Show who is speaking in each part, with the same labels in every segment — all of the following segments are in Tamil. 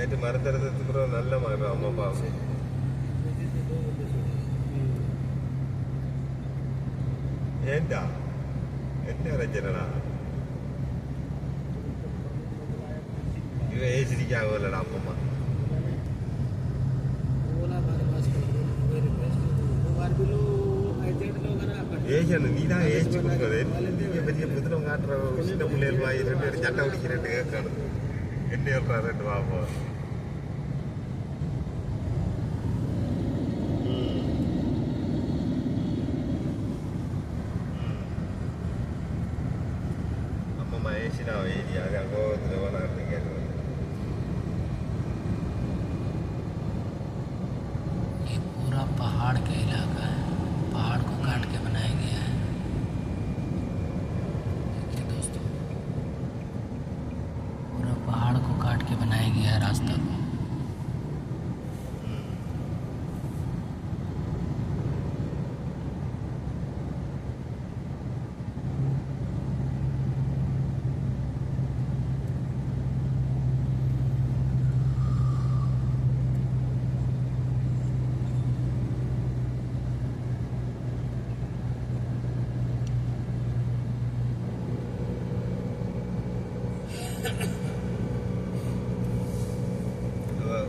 Speaker 1: ஆயிட்டு மரத்தெடுத்துக்கு நல்ல மரம் அம்மா பாவம் ஏண்டா என்ன ரச்சனடா இவன் ஏசிடிக்காக இல்லடா அப்பம்மா ஏசியான நீ தான் ஏசி கொடுக்குறது பெரிய புதினம் காட்டுற சின்ன பிள்ளைகள் வாங்கி 2 பேரும் சட்டை பிடிக்க 2 கேட்கணும் என்ன சொல்றா 2 வாப்பா அம்மம்மா ஏசினா ஏசி அது அங்கே நான் கேட்குறேன்
Speaker 2: पूरा पहाड़ का इलाका है पहाड़ को काट के बनाया गया है देखिए दोस्तों पूरा पहाड़ को काट के बनाया गया है रास्ता को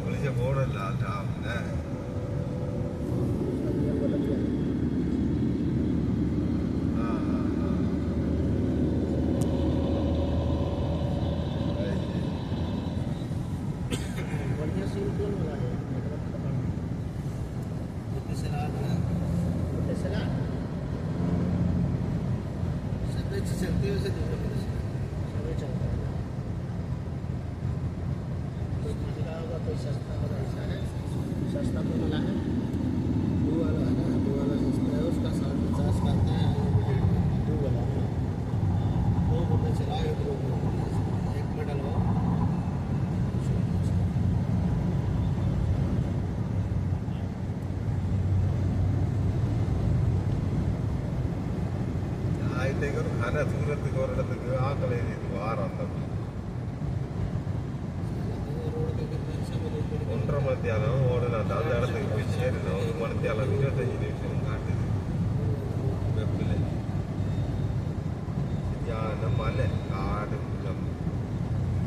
Speaker 1: குளிச்ச போடல ஆகுங்க
Speaker 3: चलते हुए चलता है कोई महंगा होगा कोई सस्ता होगा ऐसा है सस्ता तो मिला है दो वाला है ना दो वाला सस्ता है उसका 50 का आता है दो वाला दो रुपये चला एक में डलवाओ
Speaker 1: खाना सूरत और आकल वारम ஒன்றரை மணித்தியாலம் ஓடலாம் அந்த இடத்துக்கு போய் சேரணும் 1 மணித்தியாலம் 25 நிமிஷம் காட்டுது வெப்பில் சரியான மலை காடு குளம்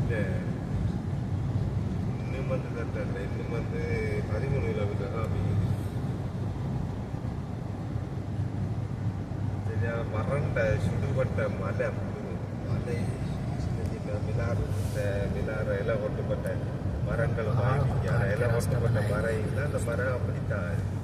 Speaker 1: இல்லை இன்னும் வந்து தட்டல இன்னும் வந்து 13 கிலோமீட்டர் தான் பெய்யுது சரியான வறண்ட சுடுபட்ட மலை மலை சின்ன சின்ன மினார் எல்லாம் ஒட்டுப்பட்ட மரங்கள் வாங்கி இலை ஒட்டப்பட்ட மரம் இல்லை அந்த மரம் அப்படித்தான்